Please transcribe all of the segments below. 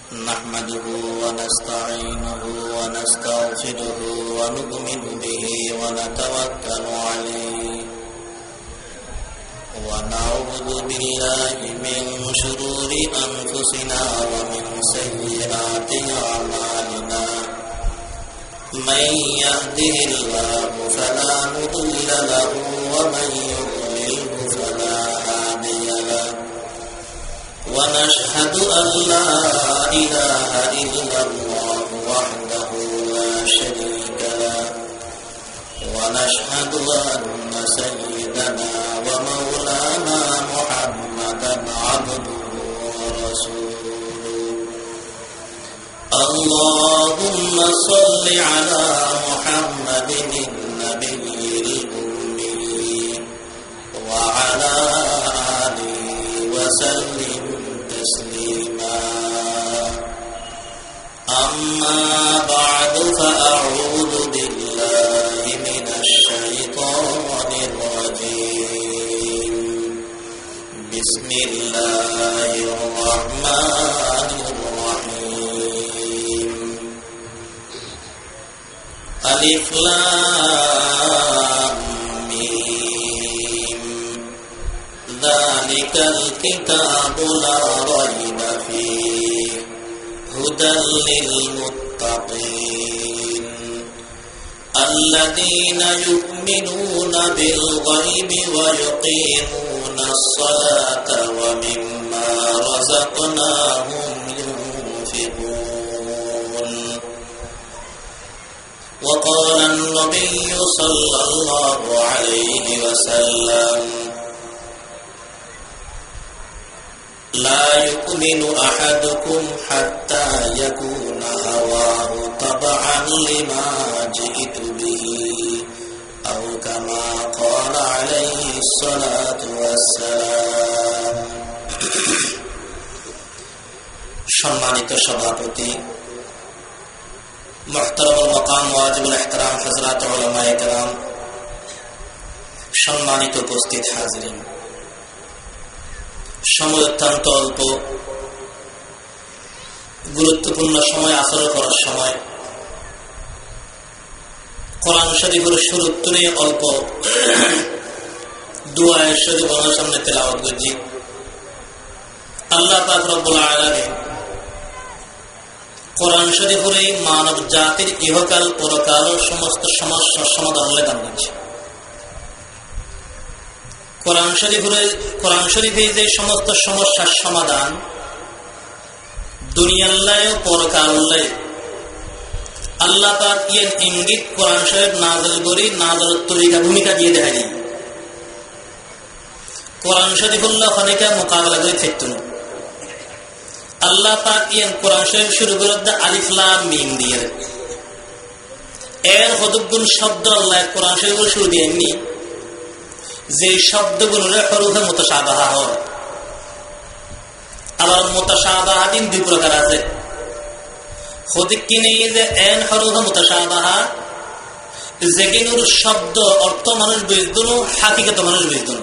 نحمده ونستعينه ونستغفره ونؤمن به ونتوكل عليه ونعوذ بالله من شرور أنفسنا ومن سيئات أعمالنا من يهده الله فلا مضل له ومن يضلله فلا هادي له ونشهد أن لا إله إلا الله وحده لا شريك له ونشهد أن سيدنا ومولانا محمدا عبده ورسوله اللهم صل على محمد النبي الأمي وعلى آله وسلم تسليما أما بعد فأعوذ بالله من الشيطان الرجيم بسم الله الرحمن الرحيم ألف لام ميم ذلك الكتاب لا ريب فيه هدى للمتقين الذين يؤمنون بالغيب ويقيمون الصلاة ومما رزقناهم ينفقون وقال النبي صلى الله عليه وسلم لا يؤمن أحدكم حتى يكون هواه تبعا لما جئت به أو كما قال عليه الصلاة والسلام সম্মানিত সভাপতি মুহতারামুল মাকাম ওয়াজিবুল ইহতিরাম হযরত উলামায়ে কেরাম সম্মানিত উপস্থিত হাজিরিন সময় অত্যন্ত অল্প গুরুত্বপূর্ণ সময় আসর করার সময় কোরআন শরীফের শুরু তুলে অল্প দোয়া শরীফ আমার সামনে তেলাওয়াত করছি আল্লাহ পাক রব্বুল আলামিন কোরআন শরীফের এই মানব জাতির ইহকাল পরকাল সমস্ত সমস্যার সমাধান লেখান করছে কোরআন শরীফে যে সমস্ত সমস্যার সমাধান দুনিয়াল্লাহ পরকাল্লাহ আল্লাহ পাক এর ইঙ্গিত কোরআন শরীফ নাযিল করি নাযিলের তরিকা ভূমিকা দিয়ে দেখাই কোরআন শরীফুল্লাহ খনিকা মোকাবেলা করে থাকতেন আল্লাহ পাক এর কোরআন শরীফ শুরু করে আলিফ লাম মিম দিয়ে এর কতগুণ শব্দ আল্লাহ কোরআন শরীফের শুরু দেননি যে শব্দগুলোর হরফে মুতাশাবাহা হয় আবার মুতাশাবাহাতিন দুই প্রকার আছে হদিকিনে যে এন হরফে মুতাশাবাহা যেগুলোর শব্দ অর্থ মানুষ বুঝদুন হাকিকত মানুষ বুঝদুন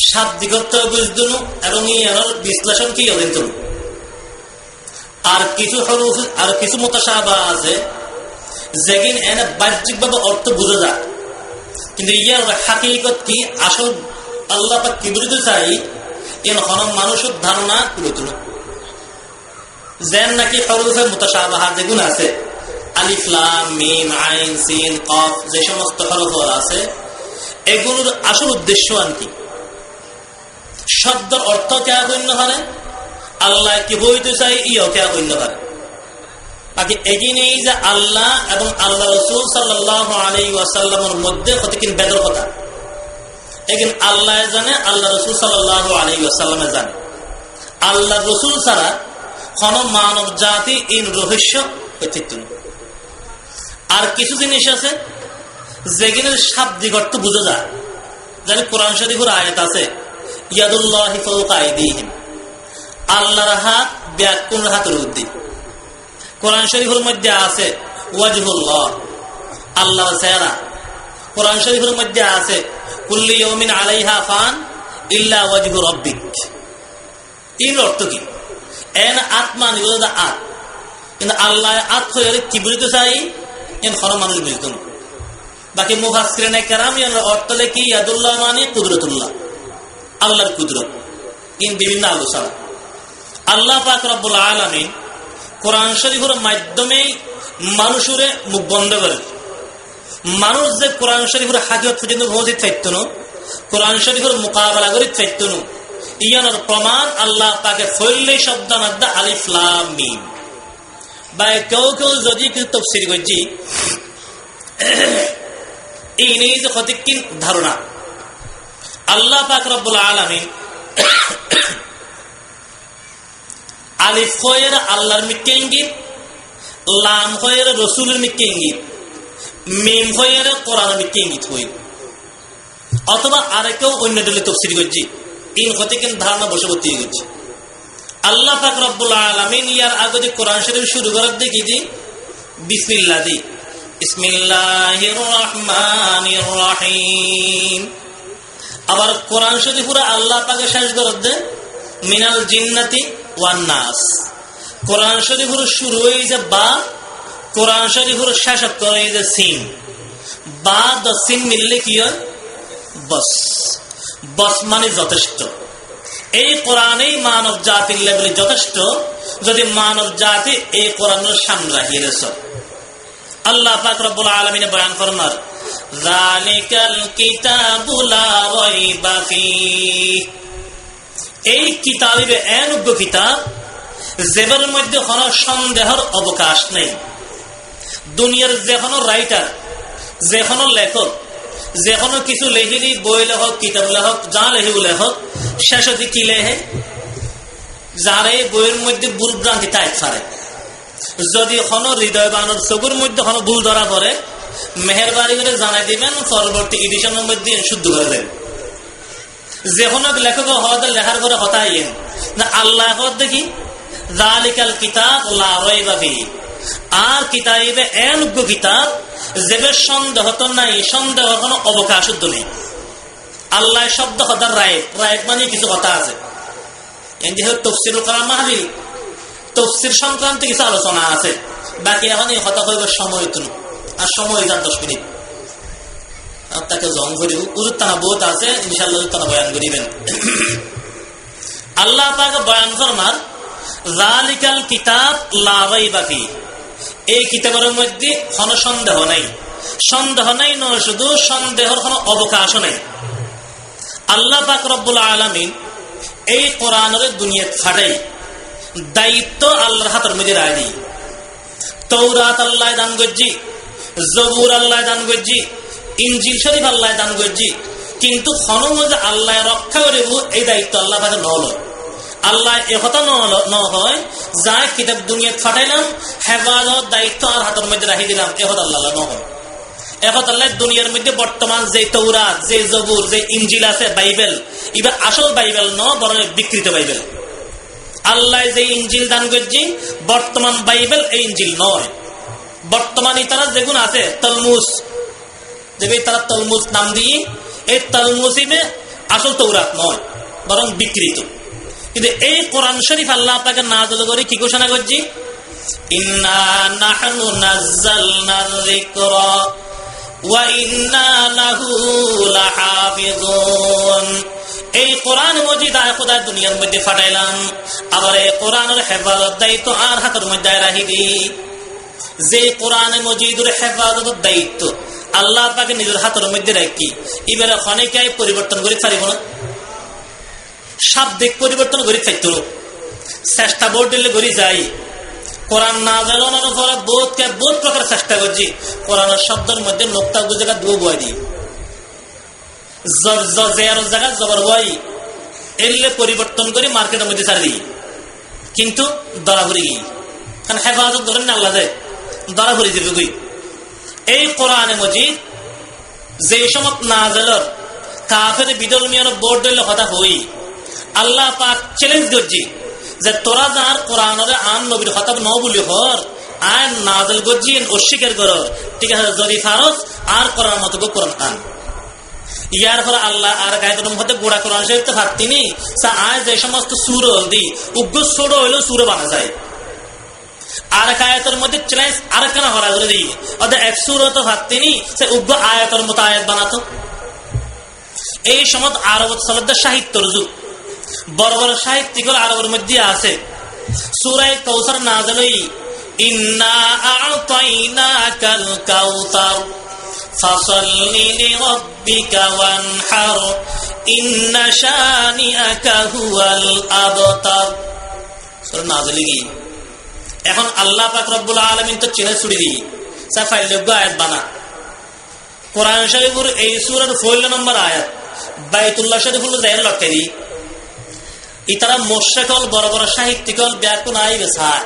শাব্দিক অর্থ বুঝদুন এবং এর বিশ্লেষণ কি হবেন আর কিছু হরফ আর কিছু মুতাশাবাহা আছে যেগুন এনে বাহ্যিকভাবে অর্থ বোঝা যায় কিন্তু ইয়ার হাকিকত কি আসল আল্লাহ পাক কি বুঝতে চাই এর হনম মানুষের ধারণা তুলে তুলে যেন নাকি হরফে মুতাশাবাহা যেগুলো আছে আলিফ লাম মিম আইন সিন কফ যে সমস্ত হরফ আছে এগুলোর আসল উদ্দেশ্য আর কি শব্দের অর্থ কেয়া কন্য হয় আল্লাহ কি বইতে চাই ইও কেয়া কন্য হয় বাকি এগিয়ে যে আল্লাহ এবং আল্লাহ রাসূল সাল্লাল্লাহু আলাইহি ওয়াসাল্লামের মধ্যে কতকিন বেদর কথা এগিন আল্লাহ জানে আল্লাহ রাসূল সাল্লাল্লাহু আলাইহি ওয়াসাল্লামে জানে আল্লাহ রাসূল ছাড়া কোন মানব জাতি এই রহস্য পেতে না আর কিছু জিনিস আছে যেগুলোর শাব্দিক অর্থ বোঝা যায় যেন কোরআন শরীফের আয়াত আছে ইয়াদুল্লাহি ফাওকা আইদিহিম আল্লাহর হাত ব্যাকুল হাতের ঊর্ধ্বে কোরআন শরীফের মধ্যে আছে ওয়াজহুল্লাহ আল্লাহর চেহারা কোরআন শরীফের মধ্যে আছে কুল্লি ইয়াউমিন আলাইহা ফান ইল্লা ওয়াজহু রাব্বিক। এর অর্থ কি? এন আত্মা নিল আত, কিন্তু আল্লাহ আত হয়ে কি বুঝতে চাই এন হর মানুষ বুঝত না। বাকি মুফাসসিরিনে কেরাম এর অর্থ কি ইয়াদুল্লাহ মানে কুদরতুল্লাহ, আল্লাহর কুদরত। ইন বিভিন্ন আলোচনা আল্লাহ পাক রব্বুল আলামিন কোরআন শরীফের মাধ্যমে মানুষের মুখ বন্ধ করে। মানুষ যে কোরআন শরীফের হাকিকত পর্যন্ত পৌঁছে থাকত না, কোরআন শরীফের মোকাবেলা করে থাকত না, ইয়ানোর প্রমাণ আল্লাহ পাকে ফইলে শব্দ মাদ্দা আলিফ লাম মিম। বা কেউ কেউ যদি কেউ তাফসীর করছি এই নেই যে কতক্ষণ ধারণা আল্লাহ পাক রব্বুল আলামিন আলিফ হয়ের আল্লাহর মিথ্যা ইঙ্গিত, লাম হয়ের রসুলের মিথ্যা ইঙ্গিত, মিম হয়ের কোরআনের মিথ্যা ইঙ্গিত হই, অথবা আরেকেও অন্য দলে তাফসীর করছি ইন হতে কিন্তু ধারণা বশবর্তী হয়ে গেছে। আল্লাহ পাক রব্বুল আলামিন ইয়ার আগে কোরআন শরীফ শুরু করার দেখি যে বিসমিল্লাহ দি, বিসমিল্লাহির রহমানির রহিম। আবার কোরআন শরীফ পুরো আল্লাহ পাকে শেষ করার দে মিনাল জিন্নাতি ওয়ান নাস। কোরআন শরীফের শুরু হয়ে যে বা, কোরআন শরীফের শেষ করে যে সিন, বা দ সিন মিললে কি হয় বস। বস মানে যথেষ্ট। এই কোরআনেই মানব জাতির লেভেলে যথেষ্ট, যদি মানব জাতি এই কোরআনের সামনে রাখিয়ে দেশ। আল্লাহ পাক রব্বুল আলামিন বয়ান ফরমার যালিকাল কিতাবু লা রাইবা ফীহ। এই কিতাবে এমন কিতাব যেটার মধ্যে কোনো সন্দেহের অবকাশ নেই। দুনিয়ার যে কোনো রাইটার, যে কোনো লেখক, যে কোনো কিছু লেখিলি, বই লেখক, কিতাব লেখক, যা লেখিব লেখক, শেষে কি লেখে যার এই বইয়ের মধ্যে ভুল ভ্রান্তি তাই পারে। যদি কোনো হৃদয় বানর চকুর মধ্যে কোনো ভুল ধরা পড়ে মেহেরবানি করে জানাই দিবেন, পরবর্তী এডিশনের মধ্যে শুদ্ধ করে দেবেন। যে কোনো লেখক হওয়াতে লেখার করে হতাই না আল্লাহ দেখি যালিকাল কিতাব লা রাইবা ফীহ। আর কিতাবে এমন কিতাব যেবে সন্দেহ তো নাই, সন্দেহ কোনো অবকাশ নেই। আল্লাহ শব্দ কথার রায়, রায় মানে কিছু কথা আছে। তাফসীরুল কালাম মাহফিল, তাফসীর সংক্রান্ত কিছু আলোচনা আছে। বাকি এখন এই কথা কইবার সময় তো আর সময় যান 10 মিনিট আপনাকে জং করি উজুত্তানা বহুত আছে, ইনশাআল্লাহ উজুত্তানা বয়ান করিবেন। আল্লাহ পাক বয়ান ফরমার যালিকাল কিতাব লা রাইবা ফীহ। এই কিতাবের মধ্যে কোনো সন্দেহ নাই। সন্দেহ নাই নয়, শুধু সন্দেহের কোনো অবকাশ নাই। আল্লাহ পাক রব্বুল আলামিন এই কোরআনের দুনিয়াত ফাটাই দায়িত্ব আল্লাহর হাতের মধ্যে রায় দিই। তৌরাত আল্লাহ দান করছি, জবুর আল্লাহ দান করছি, ইনজিল শরীফ আল্লাহ দান করছি, কিন্তু মধ্যে আল্লাহ রক্ষা করিব এই দায়িত্ব আল্লাহ পাকে নল। আল্লাহ একথা ন হয় যা কিতাব দুনিয়াত ফাটাইলাম, হেফাজত দায়িত্ব আর হাতের মধ্যে রাখি দিলাম, একথা আল্লাহ ন হয়। একথা আল্লাহ দুনিয়ার মধ্যে বর্তমান যে তৌরাত, যে জবুর, যে ইনজিল আছে, বাইবেল, এবার আসল বাইবেল ন, বরং বিকৃত বাইবেল। আল্লাহ যে ইনজিল দান করছি বর্তমান বাইবেল এই ইনজিল নয়। বর্তমানে তারা যেগুন আছে তলমুজ, যে তারা তলমুজ নাম দিয়ে, এই তলমুজিমে আসল তৌরাত নয়, বরং বিকৃত। কিন্তু এই কোরআন শরীফ আল্লাহ পাকে নাযিল করে কি ঘোষণা করছি, ইন্না নাহনু নাযালনার যিকরা ওয়া ইন্না লাহু লাহাফিজুন। এই কোরআন মজিদ আয় খোদা দুনিয়ার মধ্যে ফাটাইলাম, আবার এই কোরআনের হেফাজত দায়িত্ব আর হাতের মধ্যে রাখিবি। যে কোরআন মজিদের হেফাজতের দায়িত্ব আল্লাহ পাকে নিজের হাতের মধ্যে রাখি, এবারে অনেকাই পরিবর্তন করে পারিব না, শাব্দিক পরিবর্তন করে থাকতো, চেষ্টা বোর্ড দিলে করে যাই। কোরআন না জানানোর পরে বহুত প্রকার চেষ্টা করছি, কোরআনের শব্দের মধ্যে নোক্তা জায়গা দু বয় দিই, জায়গা জবর বয় এলে পরিবর্তন করে মার্কেটের মধ্যে ছাড় দিই, কিন্তু ধরা ভরে গিয়ে, কারণ হেফাজত ধরেন না আল্লাহ যায়, ধরা ভরে যাবে গই। এই কোরআনে মজিদ যে সময় নাযিলের কাফের বিধর্মীয় বোর্ড দিলে কথা হই, আল্লাহ পাক চ্যালেঞ্জ করছি যে তোরা যার কোরআনের আন নবীর খতাব ন বলি হর আইন নাযিল করছি অস্বীকার কর, ঠিক আছে, যদি ফারস আর কোরআন মতো কোরআন আন। ইয়ার পরে আল্লাহ আর গায়তের মধ্যে গোড়া কোরআন শরীফ তো ফাত্তিনি আয় যে সমস্ত সুর দি উগ্র ছোট হইলেও সুরে বানা যায়। আর আয়াতের মধ্যে চ্যালেঞ্জ আর কেন হরা করে দিই ওদের এক সুর তো ফাত্তিনি সে উগ্র আয়াতের মতো আয়াত বানাতো। এই সময় আরব সালাদের সাহিত্যর যুগ, বড় বড় সাহিত্যিকর আরবের মধ্যে আছে। সূরা কাউসার নাযিল হই ইন্না আ'তাইনাকাল কাউসার ফাসাল্লি লিরাব্বিকা ওয়ানহার ইন্না শানিআকা হুয়াল আবতার। সূরা নাযিল কি এখন আল্লাহ পাক রব্বুল আলামিন তো চিনে ছুড়ি দিই সাফাইলজ্ঞ আয়াত বানা। কোরআন শরীফের এই সূরার 16 নম্বর আয়াত বাইতুল্লাহ শরীফুল যায়ের লক্ষ্যে দিই ইতারা মোশরিকল বড় বড় সাহিত্যিকল ব্যাকুন আইবে ছাড়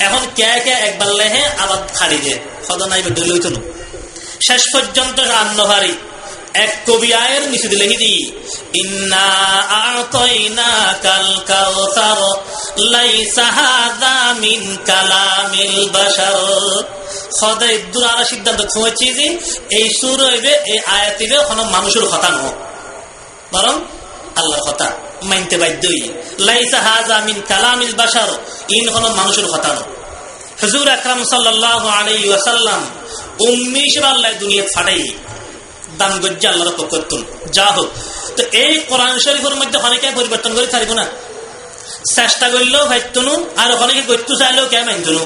এখন কে কে একবার লেহে আবার খাড়ি দে খদা নাইবে দলি হইতো না। শেষ পর্যন্ত আন্নভারি এক কবি আয়ের নিচে দিলেহি দি ইন্না আ'তাইনাকাল কাউসার লাইসা হাযা মিন কালামিল বাশার। খোদা ইদ্দুর আর সিদ্ধান্ত খুঁজছি যে এই সূর হইবে এই আয়াত হইবে কোনো মানুষের কথা নয় বরং আল্লাহর কথা মানতে বাধ্যই। লাইসা হাযা মিন কালামিল বাশার ইন কোনো মানুষের কথা নয়। হুজুর আকরাম সাল্লাল্লাহু আলাইহি ওয়াসাল্লাম উম্মি হিসেবে আল্লাহ দুনিয়া ফাটাই দান গজ্জা আল্লাহর পক্ষতুন যা হোক। তো এই কোরআন শরীফের মধ্যে অনেকে পরিবর্তন করে থাকবো না, চেষ্টা করলেও ভাইতনু আর অনেকে করতে চাইলেও কে মানতনু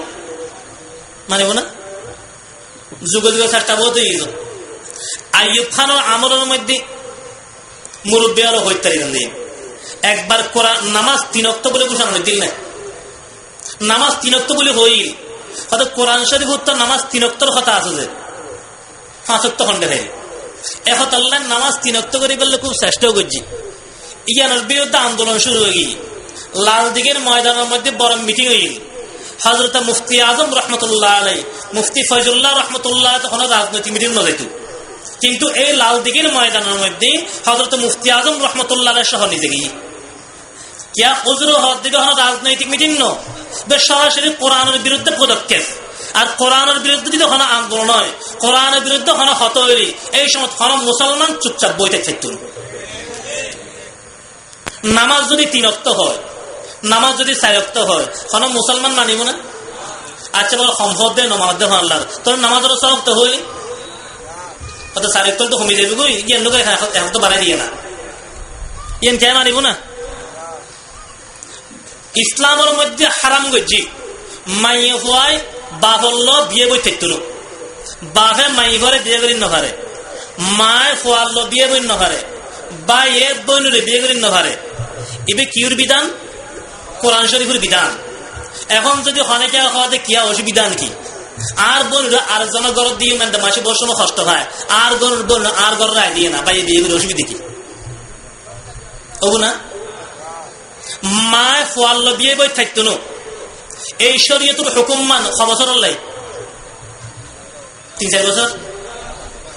মানিব না। যুগ যুগ চেষ্টা বহুত হয়ে গেল। আইয়ুব খানের আমলের মধ্যে মুরব্বী আরো হইতে একবার কোরআন নামাজ 3 ওয়াক্ত বলে ঘোষণা দিল না, নামাজ 3 ওয়াক্ত বলে হইল হয়তো কোরআন শরীফ উত্তর নামাজ 3 ওয়াক্তর কথা আছে যে 5 ওয়াক্ত খন্ডে হয় এখন আল্লাহ নামাজ 3 ওয়াক্ত করে বললে খুব চেষ্টাও করছি। ইয়ানোর বিরুদ্ধে আন্দোলন শুরু হয়ে গেল। লাল দিঘির ময়দানের মধ্যে বড় মিটিং হয়ে গেল। হযরত মুফতি আজম রহমতুল্লাহ আলাই মুফতি ফয়জুল্লাহ রহমতুল্লাহ তখন রাজনৈতিক মিটিং ন যেত, কিন্তু এই লাল দিঘির ময়দানের মধ্যে হযরত মুফতি আজম রহমতুল্লাহ সহ নিজে গিয়ে কিয়া হুজুর হদ দিকে রাজনৈতিক মিটিং ন সরাসরি কোরআনের বিরুদ্ধে পদক্ষেপ। আর কোরআনের বিরুদ্ধে যদি কোনো আন্দোলন হয় কোরআনের বিরুদ্ধে কোনো হত হইলি এই সময় কোনো মুসলমান চুপচাপ বইতে থাকত। নামাজ যদি 3 ওয়াক্ত হয় নামাজ যদি 4 ওয়াক্ত হয় কোনো মুসলমান মানিব না। আচ্ছা বলো সম্ভব দে নমাজ দে আল্লাহ তোর নামাজেরও 6 ওয়াক্ত হইলি অত 4 ওয়াক্ত তো কমে যাবে গই ইয়ে লোক এখন তো বাড়াই দিয়ে না ইয়েন কে মানিব না। ইসলামের মধ্যে হারাম গজি মাইয়ে হওয়ায় বাপল্য বিয়ে বই থাকত না, বাপে মাই ঘরে বিয়ে করি নভারে, মায় ফোয়াল্ল বিয়ে বই নভারে, বা এ বইনুরে বিয়ে করি নভারে। এবে কিউর বিধান কোরআন শরীফের বিধান। এখন যদি অনেকে হওয়াতে কিয়া অসুবিধা কি আর বলুন আর জন গর দিয়ে মানে মাসে বর্ষণ কষ্ট হয় আর গরুর বলুন আর গর রায় দিয়ে না বা এই বিয়ে করে অসুবিধা কি হবো না। মায় ফোয়াল্ল বিয়ে বই থাকতো না এই শরীয়তের হুকুম মান বছর লাই 3-4 বছর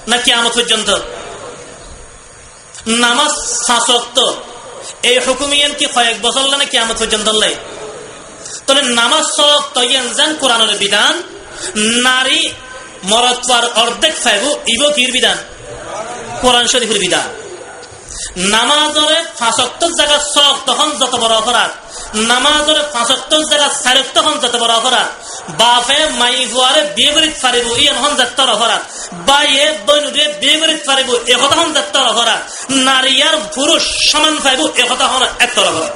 না কিয়ামত পর্যন্ত। নামাজ 5 ওয়াক্ত এই হুকুম ইয়ান কি কয়েক বছর না কিয়ামত পর্যন্ত লাই। তাহলে নামাজ 6 ওয়াক্ত ইয়ান জান কোরআনের বিধান, নারী মরদ পার অর্ধেক ফাইব ইব কির বিধান কোরআন শরীফের বিধান। নামাজরে 5 ওয়াক্তের জায়গা 6 ওয়াক্ত হন যত বড় অপরাধ, নামাজরে 5 ওয়াক্তের জায়গা 4 ওয়াক্ত হন যত বড় অপরাধ। বাপে মাই ফুয়ারে বিয়ে করিত পারিব ইয়ান হন যাত্রার অপরাধ, বা এ বইনুরে বিয়ে করিত পারিব একথা হন যাত্রার অপরাধ। নারী আর পুরুষ সমান পাইব একথা হন একটা অপরাধ।